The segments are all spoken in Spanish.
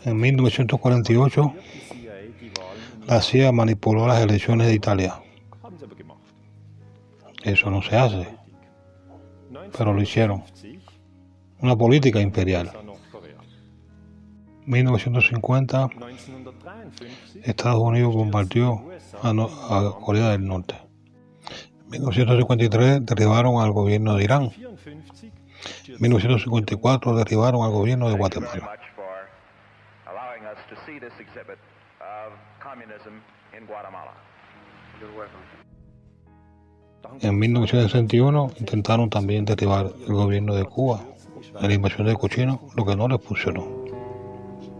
En 1948, la CIA manipuló las elecciones de Italia. Eso no se hace, pero lo hicieron. Una política imperial. 1950, Estados Unidos bombardeó a Corea del Norte. En 1953 derribaron al gobierno de Irán. En 1954 derribaron al gobierno de Guatemala. En 1961 intentaron también derribar el gobierno de Cuba en la invasión de Cochino, lo que no les funcionó.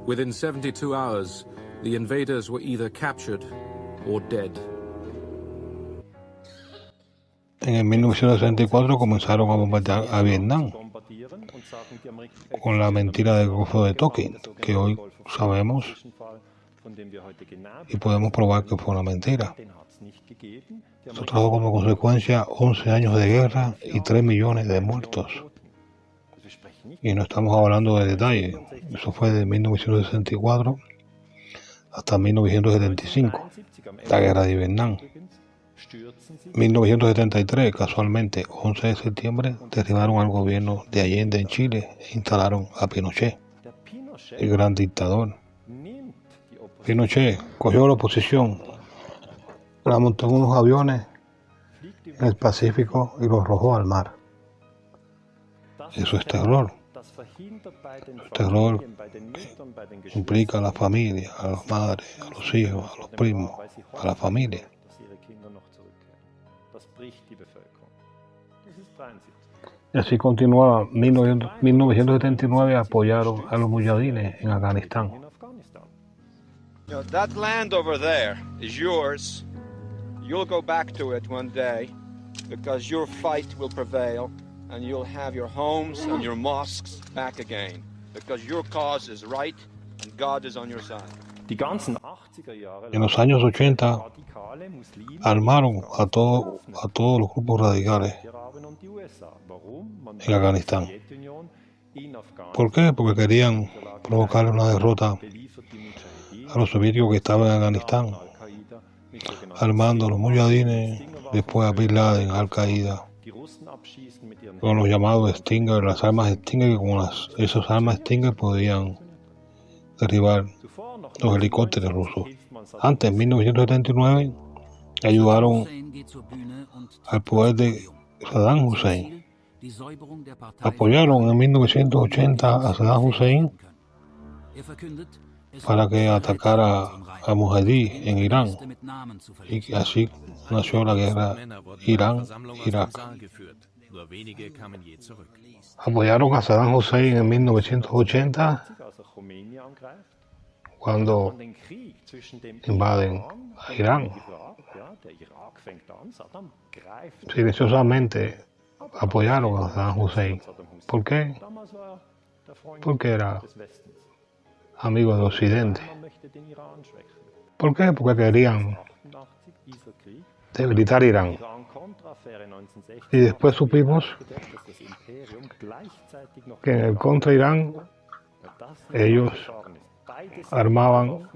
Within 72 hours, the invaders were either captured or dead. En el 1964 comenzaron a bombardear a Vietnam con la mentira del Golfo de Tonkin, que hoy sabemos y podemos probar que fue una mentira. Esto trajo como consecuencia 11 años de guerra y 3 millones de muertos. Y no estamos hablando de detalle. Eso fue de 1964 hasta 1975, la guerra de Vietnam. 1973, casualmente, 11 de septiembre, derribaron al gobierno de Allende en Chile e instalaron a Pinochet, el gran dictador. Pinochet cogió la oposición, la montó en unos aviones en el Pacífico y los arrojó al mar. Eso es terror. Terror que implica a la familia, a las madres, a los hijos, a los primos, a la familia. Y así continuaba. 1979 apoyaron a los mujahidines en Afganistán. You know, that land over there is yours. You'll go back to it one day because your fight will prevail and you'll have your homes and your mosques back again because your cause is right and God is on your side. En los años 80 armaron a todos los grupos radicales en Afganistán. ¿Por qué? Porque querían provocar una derrota a los soviéticos que estaban en Afganistán, armando a los mujahidines, después a Bin Laden, Al Qaeda, con los llamados Stinger, las armas Stinger, que con esas armas Stinger podían derribar los helicópteros rusos. Antes, en 1979, ayudaron al poder de Saddam Hussein. Apoyaron en 1980 a Saddam Hussein para que atacara a Mujahideen en Irán, y así nació la guerra Irán-Irak. Apoyaron a Saddam Hussein en 1980 cuando invaden a Irán. Silenciosamente apoyaron a Saddam Hussein. ¿Por qué? Porque era amigo de Occidente. ¿Por qué? Porque querían debilitar Irán. Y después supimos que en el contra Irán ellos armaban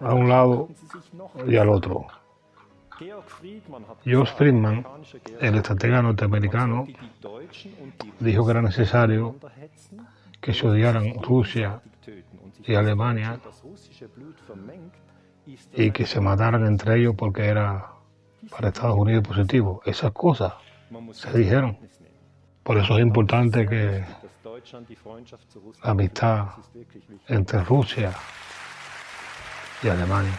a un lado y al otro. George Friedman, el estratega norteamericano, dijo que era necesario que se odiaran Rusia y Alemania y que se mataran entre ellos porque era para Estados Unidos positivo. Esas cosas se dijeron. Por eso es importante que la amistad entre Rusia y Alemania.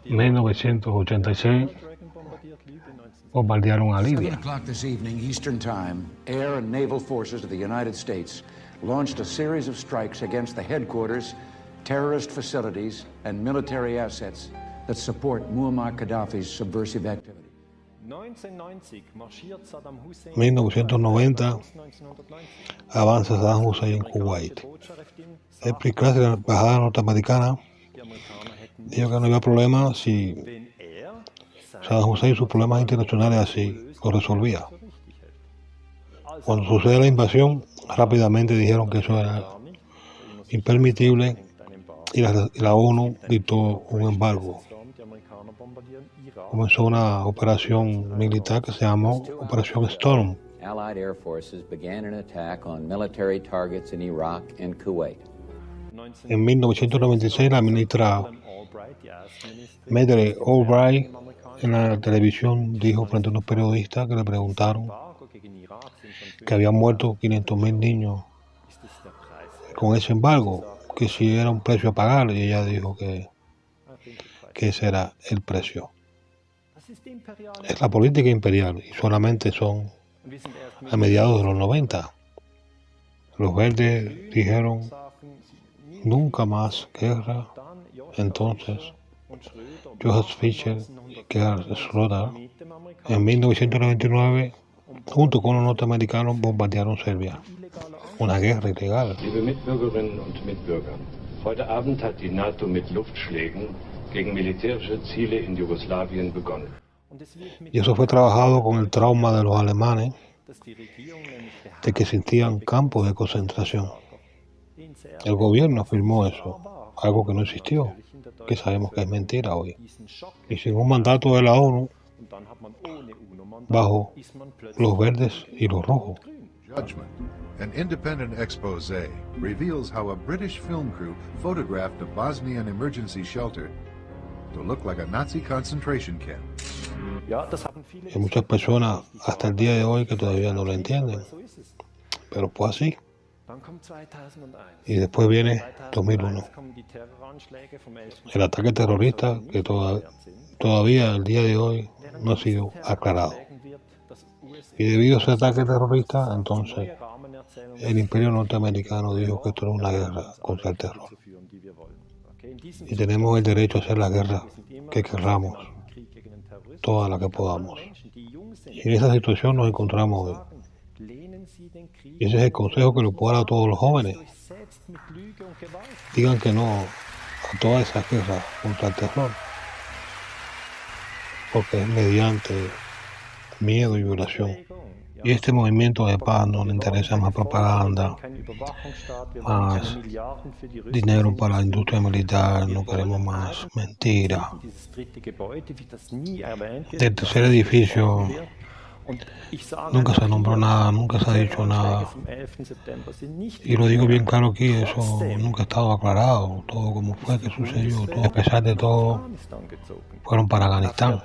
En 1986 bombardearon a Libia. 7 o'clock this evening, Eastern Time, air and naval forces of the United States launched a series of strikes against the headquarters, terrorist facilities, and military assets that support Muammar Gaddafi's subversive activity. En 1990 avanza Saddam Hussein en Kuwait. El pre-class de la embajada norteamericana dijo que no había problema si Saddam Hussein sus problemas internacionales así lo resolvía. Cuando sucede la invasión, rápidamente dijeron que eso era impermitible y la ONU dictó un embargo. Comenzó una operación militar que se llamó Operación Storm. Allied air forces began an attack on military targets in Iraq and Kuwait. En 1996, la ministra Madeleine Albright en la televisión dijo frente a unos periodistas que le preguntaron que habían muerto 500,000 niños con ese embargo, que si era un precio a pagar, y ella dijo que ese era el precio. Es la política imperial y solamente son a mediados de los 90. Los verdes dijeron nunca más guerra. Entonces Joseph Fischer y Gerhard Schroeder en 1999 junto con los norteamericanos bombardearon Serbia. Una guerra ilegal. Liebe Mitbürgerinnen und Mitbürger, heute Abend hat die NATO mit Luftschlägen gegen militärische Ziele in Jugoslawien begonnen. Y eso fue trabajado con el trauma de los alemanes, de que existían campos de concentración. El gobierno afirmó eso, algo que no existió, que sabemos que es mentira hoy. Y sin un mandato de la ONU, bajo los verdes y los rojos. Judgment, an independent exposé, reveals how a British film crew photographed a Bosnian emergency shelter to look like a Nazi concentration camp. Hay muchas personas hasta el día de hoy que todavía no lo entienden, pero fue así. Y después viene 2001, el ataque terrorista que todavía el día de hoy no ha sido aclarado. Y debido a ese ataque terrorista, entonces el imperio norteamericano dijo que esto era una guerra contra el terror. Y tenemos el derecho a hacer la guerra que querramos, toda la que podamos. Y en esa situación nos encontramos hoy. Y ese es el consejo que le puedo dar a todos los jóvenes. Digan que no a todas esas guerras contra el terror, porque es mediante miedo y violación. Y este movimiento de paz no le interesa más propaganda, más dinero para la industria militar, no queremos más mentira. Del tercer edificio nunca se nombró nada, nunca se ha dicho nada. Y lo digo bien claro aquí, eso nunca ha estado aclarado, todo como fue que sucedió, todo, a pesar de todo, fueron para Afganistán.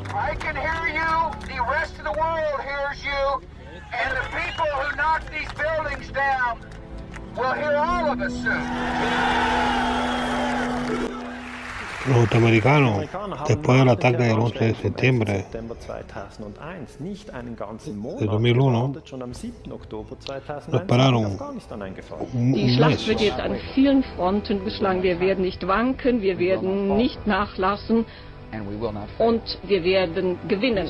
I can hear you, the rest of the world hears you, and the people who knocked these buildings down will hear all of us soon. Los norteamericanos, después del ataque del 11 de septiembre de 2001, no esperaron Die un Schlacht wird mes. jetzt an vielen Fronten geschlagen. Wir werden nicht wanken, wir werden nicht nachlassen und wir werden gewinnen.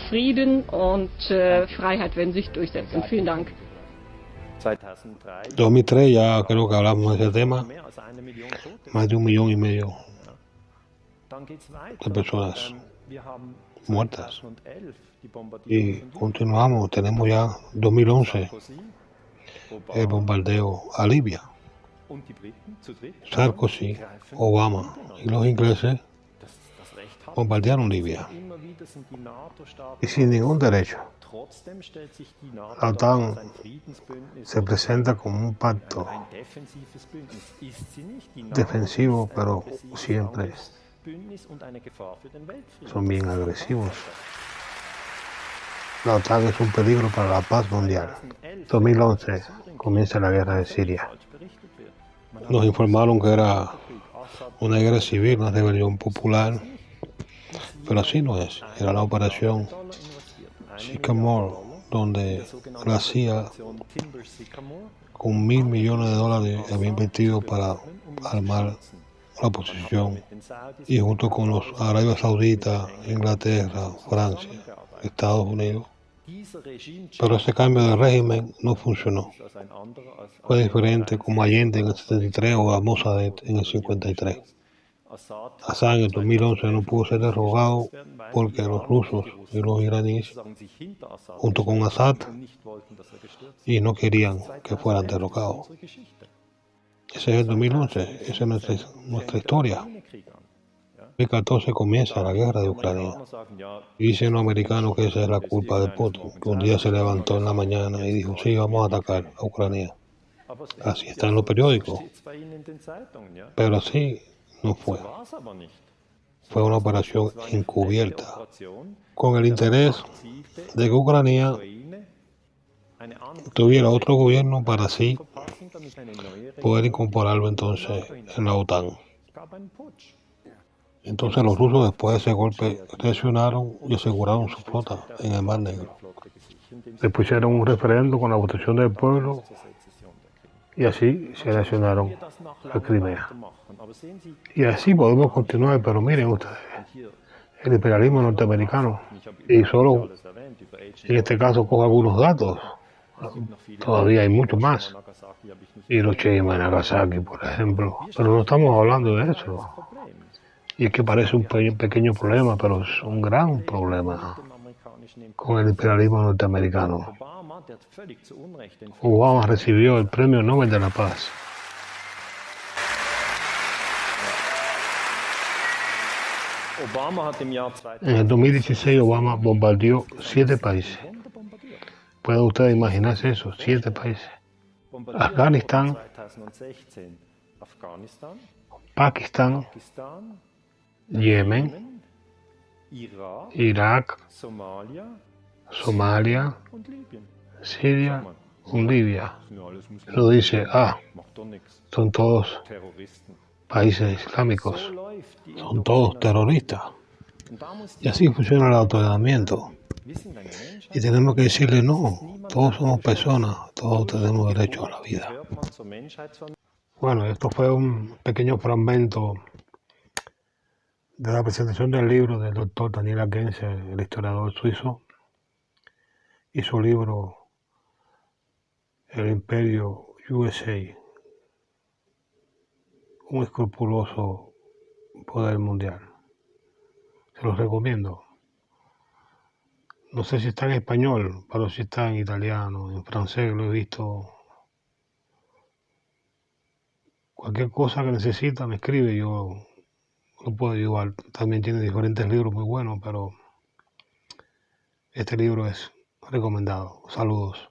Frieden und Freiheit werden sich durchsetzen. Vielen Dank. 2003 ya creo que hablamos de ese tema, más de 1,5 millones de personas muertas. Y continuamos, tenemos ya 2011 el bombardeo a Libia. Sarkozy, Obama y los ingleses bombardearon Libia. Y sin ningún derecho. La OTAN se presenta como un pacto defensivo, pero siempre son bien agresivos. La OTAN es un peligro para la paz mundial. 2011 comienza la guerra de Siria. Nos informaron que era una guerra civil, una rebelión popular, pero así no es. Era la operación Sycamore, donde la CIA con $1,000 millones había invertido para armar la oposición, y junto con los Arabia Saudita, Inglaterra, Francia, Estados Unidos. Pero ese cambio de régimen no funcionó. Fue diferente como Allende en el 73 o a Mossadegh en el 53. Assad en el 2011 no pudo ser derrocado porque los rusos y los iraníes, junto con Assad, y no querían que fueran derrocados. Ese es el 2011, esa es nuestra historia. En 2014 comienza la guerra de Ucrania. Y dicen los americanos que esa es la culpa de Putin, que un día se levantó en la mañana y dijo, sí, vamos a atacar a Ucrania. Así está en los periódicos. Pero así no fue. Fue una operación encubierta, con el interés de que Ucrania tuviera otro gobierno para así poder incorporarlo entonces en la OTAN. Entonces los rusos después de ese golpe reaccionaron y aseguraron su flota en el Mar Negro. Después hicieron un referendo con la votación del pueblo y así se reaccionaron a Crimea. Y así podemos continuar, pero miren ustedes, el imperialismo norteamericano, y solo en este caso cojo algunos datos, todavía hay mucho más. Hiroshima y Nagasaki, por ejemplo, pero no estamos hablando de eso. Y es que parece un pequeño problema, pero es un gran problema con el imperialismo norteamericano. Obama recibió el Premio Nobel de la Paz. En el 2016 Obama bombardeó 7 países. ¿Pueden ustedes imaginarse eso? 7 países. Afganistán, Pakistán, Yemen, Irak, Somalia, Siria y Libia. Lo dice, son todos países islámicos, son todos terroristas. Y así funciona el adoctrinamiento. Y tenemos que decirle, no, todos somos personas, todos tenemos derecho a la vida. Bueno, esto fue un pequeño fragmento de la presentación del libro del doctor Daniel Akense, el historiador suizo, y su libro El Imperio USA, un escrupuloso poder mundial. Se los recomiendo. No sé si está en español, pero si está en italiano, en francés, lo he visto. Cualquier cosa que necesita me escribe, yo lo puedo ayudar. También tiene diferentes libros muy buenos, pero este libro es recomendado. Saludos.